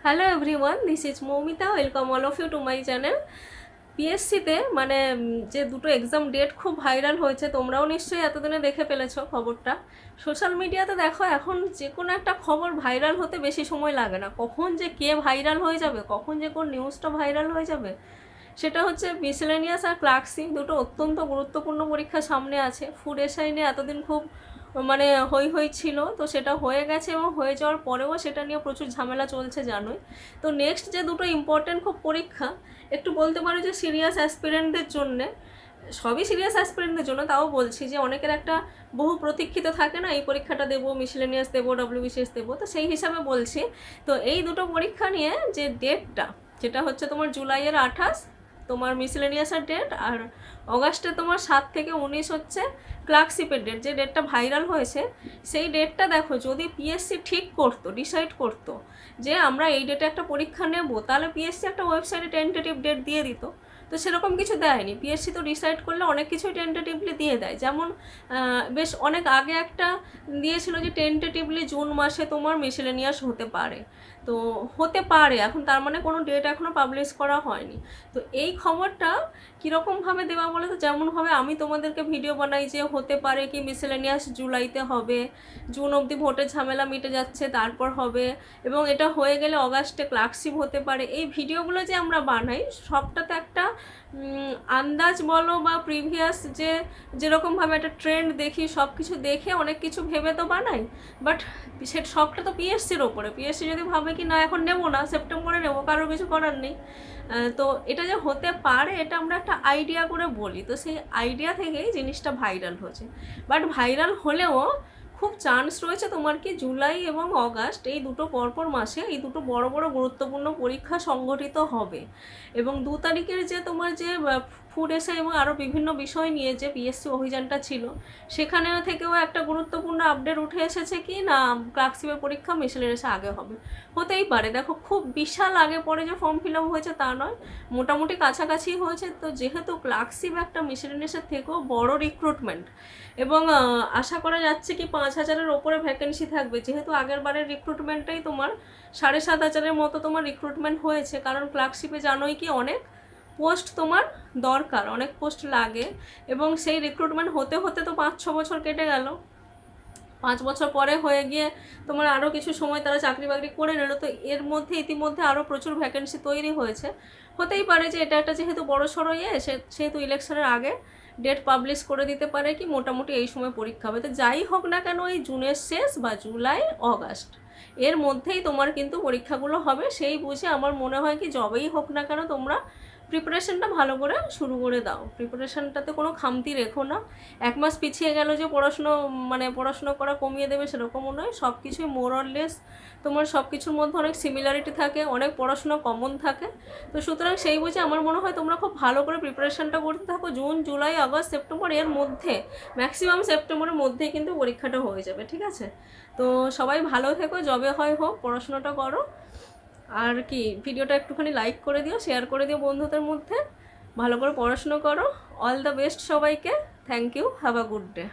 Hello everyone, this is Moumita. Welcome all of you to my channel. পিএসসিতে মানে যে দুটো এক্সাম ডেট খুব ভাইরাল হয়েছে, তোমরাও নিশ্চয়ই এতদিনে দেখে ফেলেছো খবরটা। সোশ্যাল মিডিয়াতে দেখো, এখন যে কোনো একটা খবর ভাইরাল হতে বেশি সময় লাগে না। কখন যে কে ভাইরাল হয়ে যাবে, কখন যে কোন নিউজটা ভাইরাল হয়ে যাবে, সেটা হচ্ছে মিসেলেনিয়াস আর ক্লার্কশিপ দুটো অত্যন্ত গুরুত্বপূর্ণ পরীক্ষা সামনে আছে। ফুড এসআই নিয়ে এতদিন খুব মানে হই হই ছিল, তো সেটা হয়ে গেছে এবং হয়ে যাওয়ার পরেও সেটা নিয়ে প্রচুর ঝামেলা চলছে জানোই। তো নেক্সট যে দুটো ইম্পর্টেন্ট খুব পরীক্ষা, একটু বলতে পারো যে সিরিয়াস অ্যাসপিরেন্টদের জন্যে, সবই সিরিয়াস অ্যাসপিরেন্টদের জন্য, তাও বলছি যে অনেকের একটা বহু প্রতীক্ষিত থাকে না, এই পরীক্ষাটা দেবো, মিসেলেনিয়াস দেবো, ডব্লিউবিসিএস দেবো, তো সেই হিসাবে বলছি। তো এই দুটো পরীক্ষা নিয়ে যে ডেটটা, যেটা হচ্ছে তোমার জুলাইয়ের 28 তোমার মিসেলেনিয়াসের ডেট, আর অগাস্টে তোমার 7 থেকে 19 হচ্ছে ক্লার্কশিপের ডেট। যে ডেটটা ভাইরাল হয়েছে সেই ডেটটা দেখো, যদি পিএসসি ঠিক করতো, ডিসাইড করতো যে আমরা এই ডেটে একটা পরীক্ষা নেব, তাহলে পিএসসি একটা ওয়েবসাইটে টেন্টেটিভ ডেট দিয়ে দিত। তো সেরকম কিছু দেয়নি। পিএসসি তো ডিসাইড করলে অনেক কিছুই টেন্টেটিভলি দিয়ে দেয়। যেমন বেশ অনেক আগে একটা দিয়েছিল যে টেন্টেটিভলি জুন মাসে তোমার মিসেলেনিয়াস হতে পারে। তো হতে পারে, এখন তার মানে কোনো ডেট এখনও পাবলিশ করা হয়নি। তো এই খবরটা কীরকমভাবে দেওয়া বলে, তো যেমনভাবে আমি তোমাদেরকে ভিডিও বানাই যে হতে পারে কি মিসেলেনিয়াস জুলাইতে হবে, জুন অবধি ভোটের ঝামেলা মিটে যাচ্ছে, তারপর হবে, এবং এটা হয়ে গেলে অগাস্টে ক্লার্কশিপ হতে পারে। এই ভিডিওগুলো যে আমরা বানাই, সবটাতে একটা আন্দাজ বলো বা প্রিভিয়াস যে যেরকমভাবে একটা ট্রেন্ড দেখি, সব কিছু দেখে অনেক কিছু ভেবে তো বানাই। বাট সে সবটা তো পিএসসির ওপরে। পিএসসি যদি ভাবে কি না এখন নেবো না, সেপ্টেম্বরে নেবো, কারোর কিছু করার নেই। তো এটা যে হতে পারে, এটা আমরা একটা আইডিয়া করে বলি। তো সেই আইডিয়া থেকেই জিনিসটা ভাইরাল হয়েছে। বাট ভাইরাল হলেও খুব চান্স রয়েছে তোমার কি জুলাই এবং অগাস্ট, এই দুটো পরপর মাসে এই দুটো বড় বড় গুরুত্বপূর্ণ পরীক্ষা সংগঠিত হবে। এবং 2 তারিখের যে তোমার যে ফুড এসে এবং আরও বিভিন্ন বিষয় নিয়ে যে পিএসসি অভিযানটা ছিল, সেখানে থেকেও একটা গুরুত্বপূর্ণ আপডেট উঠে এসেছে কি না ক্লার্কশিপের পরীক্ষা মিসেলেনিয়াসে আগে হবে। হতেই পারে, দেখো খুব বিশাল আগে পরে যে ফর্ম ফিল আপ হয়েছে তা নয়, মোটামুটি কাছাকাছি হয়েছে। তো যেহেতু ক্লার্কশিপ একটা মিসেলেনিয়াসের থেকেও বড় রিক্রুটমেন্ট, এবং আশা করা যাচ্ছে কি 5,000-এর ওপরে ভ্যাকেন্সি থাকবে। যেহেতু আগের বারের রিক্রুটমেন্টটাই তোমার 7,500-এর মতো তোমার রিক্রুটমেন্ট হয়েছে, কারণ ক্লার্কশিপে জানোই কি অনেক পোস্ট তোমার দরকার, অনেক পোস্ট লাগে, এবং সেই রিক্রুটমেন্ট হতে হতে তো 5-6 বছর কেটে গেল। 5 বছর পরে হয়ে গিয়ে তোমার আরও কিছু সময় তারা চাকরি বাকরি করে নিল। তো এর মধ্যে ইতিমধ্যে আরও প্রচুর ভ্যাকেন্সি তৈরি হয়েছে। হতেই পারে যে এটা একটা যেহেতু বড় সড়ো সেহেতু ইলেকশনের আগে ডেট পাবলিশ করে দিতে পারে কি মোটামুটি এই সময় পরীক্ষা হবে। তো যাই হোক না কেন, এই জুনের শেষ বা জুলাই অগাস্ট এর মধ্যেই তোমার কিন্তু পরীক্ষাগুলো হবে। সেই বুঝে আমার মনে হয় কি যবেই হোক না কেন তোমরা প্রিপারেশনটা ভালো করে শুরু করে দাও। প্রিপারেশনটাতে কোনো খামতি রেখো না। 1 মাস পিছিয়ে গেল যে পড়াশুনো করা কমিয়ে দেবে সেরকমও নয়। সব কিছুই মোর অর লেস তোমার সব কিছুর মধ্যে অনেক সিমিলারিটি থাকে, অনেক পড়াশুনো কমন থাকে। তো সুতরাং সেই বুঝে আমার মনে হয় তোমরা খুব ভালো করে প্রিপারেশনটা করতে থাকো। জুন, জুলাই, আগস্ট, সেপ্টেম্বর এর মধ্যে, ম্যাক্সিমাম সেপ্টেম্বরের মধ্যেই কিন্তু পরীক্ষাটা হয়ে যাবে, ঠিক আছে? তো সবাই ভালো থেকো, যবে হয় হোক পড়াশোনাটা করো। আর কি, ভিডিওটা একটুখানি লাইক করে দিও, শেয়ার করে দিও বন্ধুদের মধ্যে। ভালো করে পড়াশুনো করো। অল দ্য বেস্ট সবাইকে। Thank you. Have a good day.